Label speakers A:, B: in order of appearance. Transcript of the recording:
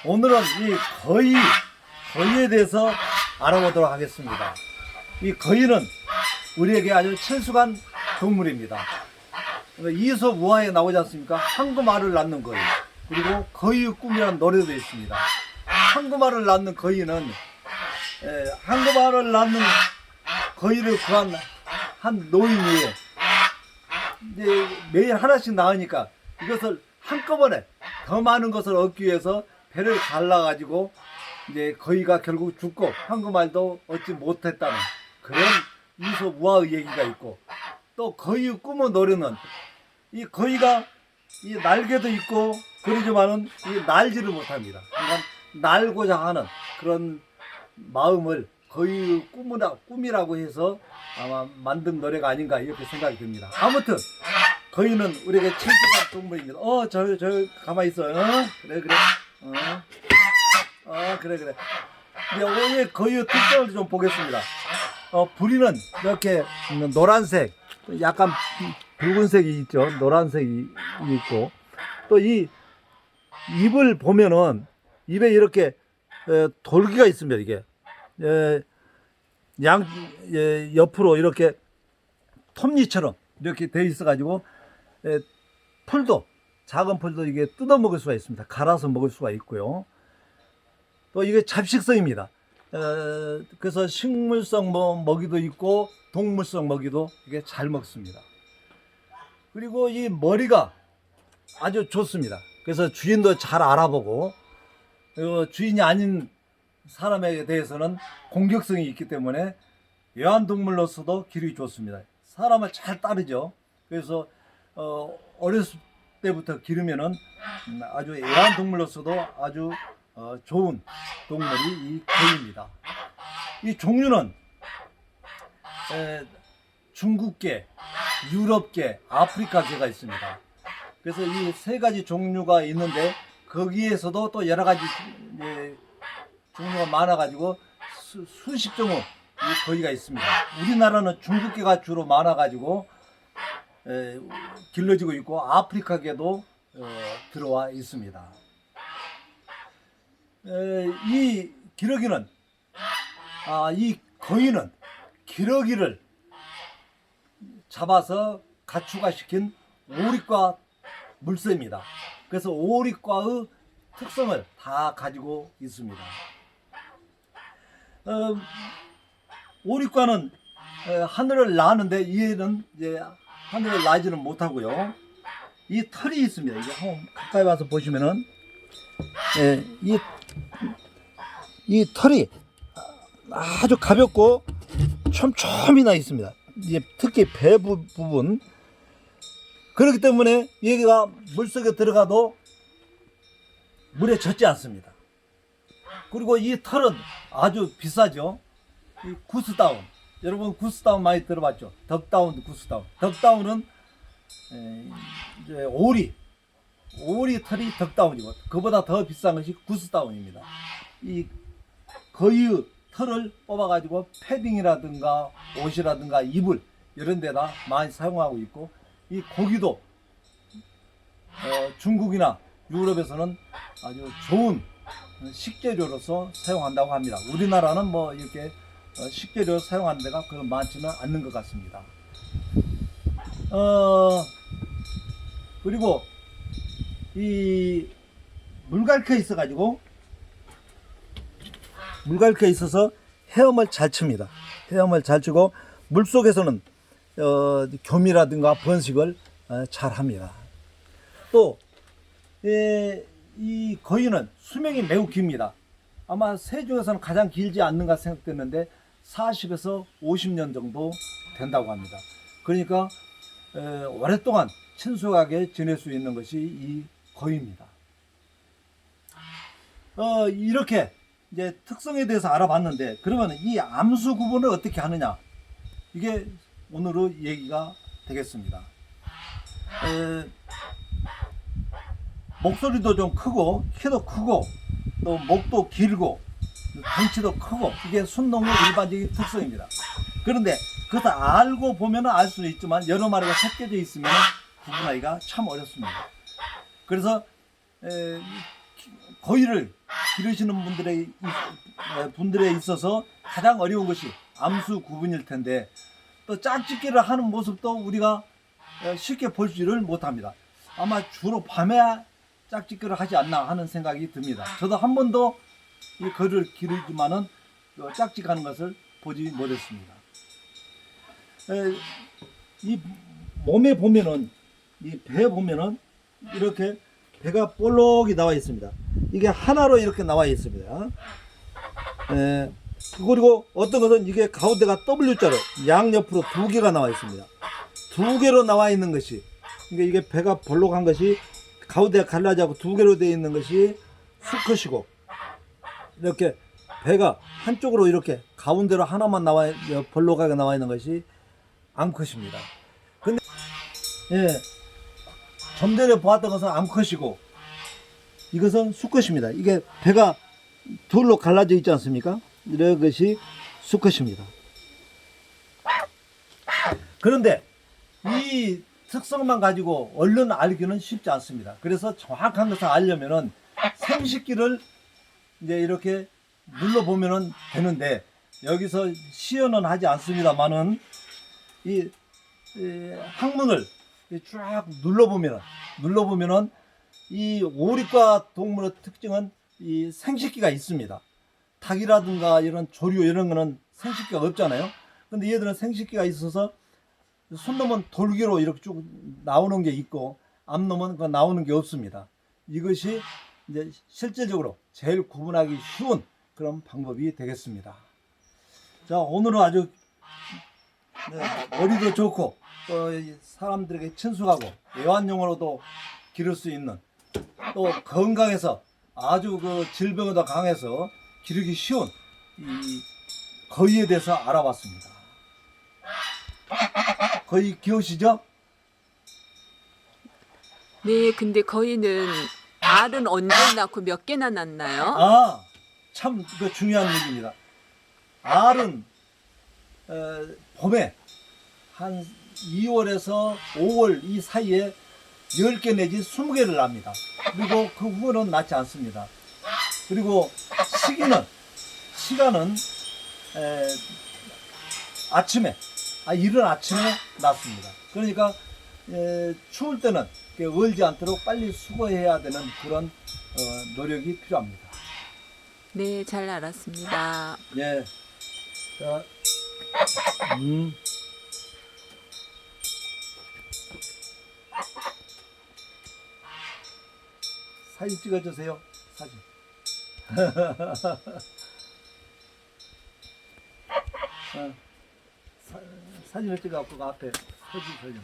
A: 오늘은 이 거위에 대해서 알아보도록 하겠습니다. 이 거위는 우리에게 아주 친숙한 동물입니다. 이솝 우화에 나오지 않습니까? 황금알을 낳는 거위, 그리고 거위의 꿈이라는 노래도 있습니다. 황금알을 낳는 거위는 황금알을 낳는 거위를 구한 한 노인이 이제 매일 하나씩 낳으니까 이것을 한꺼번에 더 많은 것을 얻기 위해서 배를 갈라가지고 이제 거위가 결국 죽고 황금알도 얻지 못했다는 그런 이솝 우화의 얘기가 있고, 또 거위의 꿈의 노래는 이 거위가 이 날개도 있고 그러지만은 이 날지를 못합니다. 그러니까 날고자 하는 그런 마음을 거위의 꿈이라고 해서 아마 만든 노래가 아닌가 이렇게 생각이 듭니다. 아무튼 거위는 우리에게 친숙한 동물입니다. 저 가만히 있어. 그래. 그래. 이제 오늘 거위의 특성을 좀 보겠습니다. 부리는 이렇게 노란색, 약간 붉은색이 있죠. 노란색이 있고, 또 이 입을 보면은 입에 이렇게 돌기가 있습니다. 이게 옆으로 이렇게 톱니처럼 이렇게 되어 있어 가지고 풀도, 작은 풀도 이게 뜯어 먹을 수가 있습니다. 갈아서 먹을 수가 있고요. 또 이게 잡식성입니다. 그래서 식물성 먹이도 있고 동물성 먹이도 이게 잘 먹습니다. 그리고 이 머리가 아주 좋습니다. 그래서 주인도 잘 알아보고, 그리고 주인이 아닌 사람에 대해서는 공격성이 있기 때문에 애완동물로서도 기르기 좋습니다. 사람을 잘 따르죠. 그래서 어렸을 때부터 기르면은 아주 애완동물로서도 아주 좋은 동물이 이 거위입니다. 이 종류는 중국계, 유럽계, 아프리카계가 있습니다. 그래서 이 세 가지 종류가 있는데 거기에서도 또 여러 가지 종류가 많아가지고 수십 종의 이 거위가 있습니다. 우리나라는 중국계가 주로 많아가지고 길러지고 있고 아프리카계도 들어와 있습니다. 이 기러기는 이 거위는 기러기를 잡아서 가축화시킨 오리과 물새입니다. 그래서 오리과의 특성을 다 가지고 있습니다. 오리과는 하늘을 나는데 얘는 이제 하늘을 나지는 못하고요. 이 털이 있습니다. 이게 한번 가까이 와서 보시면은 이 털이 아주 가볍고 촘촘히 나 있습니다. 이제 특히 배 부분. 그렇기 때문에 얘가 물속에 들어가도 물에 젖지 않습니다. 그리고 이 털은 아주 비싸죠. 이 구스다운, 여러분 구스다운 많이 들어봤죠? 덕다운, 구스다운. 덕다운은 이제 오리 털이 덕다운이고, 그보다 더 비싼 것이 구스다운입니다. 이 거위의 털을 뽑아가지고 패딩이라든가 옷이라든가 이불 이런 데다 많이 사용하고 있고, 이 고기도 중국이나 유럽에서는 아주 좋은 식재료로서 사용한다고 합니다. 우리나라는 뭐 이렇게 식재료 사용하는 데가 그런 많지는 않는 것 같습니다. 그리고 이 물갈퀴에 있어서 헤엄을 잘 칩니다. 헤엄을 잘 치고 물속에서는 교미라든가 번식을 잘 합니다. 또 이 거위는 수명이 매우 깁니다. 아마 새 중에서는 가장 길지 않는가 생각되는데 40에서 50년 정도 된다고 합니다. 그러니까 오랫동안 친숙하게 지낼 수 있는 것이 이 거위입니다. 이렇게 이제 특성에 대해서 알아봤는데, 그러면 이 암수 구분을 어떻게 하느냐, 이게 오늘의 얘기가 되겠습니다. 목소리도 좀 크고 키도 크고 또 목도 길고 덩치도 크고, 이게 순농의 일반적인 특성입니다. 그런데 그것을 알고 보면 알 수는 있지만 여러 마리가 섞여져 있으면 구분하기가 참 어렵습니다. 그래서 거위를 기르시는 분들에 있어서 가장 어려운 것이 암수 구분일 텐데 또 짝짓기를 하는 모습도 우리가 쉽게 볼지를 못합니다. 아마 주로 밤에 짝짓기를 하지 않나 하는 생각이 듭니다. 저도 한 번도 이 거위를 기르지만은 짝짓하는 것을 보지 못했습니다. 이 몸에 보면은 이 배 보면은 이렇게 배가 볼록이 나와 있습니다. 이게 하나로 이렇게 나와 있습니다. 그리고 어떤 것은 이게 가운데가 W자로 양옆으로 두 개가 나와 있습니다. 두 개로 나와 있는 것이 이게 배가 볼록한 것이 가운데가 갈라지고 두 개로 되어 있는 것이 수컷이고 이렇게 배가 한쪽으로 이렇게 가운데로 하나만 볼록하게 나와 있는 것이 암컷입니다. 근데 좀 전에 보았던 것은 암컷이고 이것은 수컷입니다. 이게 배가 둘로 갈라져 있지 않습니까? 이런 것이 수컷입니다. 그런데 이 특성만 가지고 얼른 알기는 쉽지 않습니다. 그래서 정확한 것을 알려면은 생식기를 이제 이렇게 눌러보면은 되는데 여기서 시연은 하지 않습니다만은 이 항문을 쫙 눌러보면은 이 오리과 동물의 특징은 이 생식기가 있습니다. 닭이라든가 이런 조류 이런 거는 생식기가 없잖아요. 근데 얘들은 생식기가 있어서 손놈은 돌기로 이렇게 쭉 나오는 게 있고 앞놈은 나오는 게 없습니다. 이것이 이제 실질적으로 제일 구분하기 쉬운 그런 방법이 되겠습니다. 자, 오늘은 아주 머리도 좋고 또 사람들에게 친숙하고 애완용으로도 기를 수 있는 또 건강해서 아주 그 질병에도 강해서 기르기 쉬운 이 거위에 대해서 알아봤습니다. 거위 귀여우시죠?
B: 네, 근데 거위는 알은 언제 낳고 몇 개나 낳나요?
A: 아, 참 그 중요한 얘기입니다. 알은 봄에 한 2월에서 5월 이 사이에 10개 내지 20개를 납니다. 그리고 그 후로는 낳지 않습니다. 그리고 시간은 아침에 이른 아침에 낳습니다. 그러니까 추울 때는 얼지 않도록 빨리 수거해야 되는 그런 노력이 필요합니다.
B: 네, 잘 알았습니다.
A: 네. 자, 사진 찍어주세요. 사진. 사진을 찍어갖고 그 앞에 서지 설명.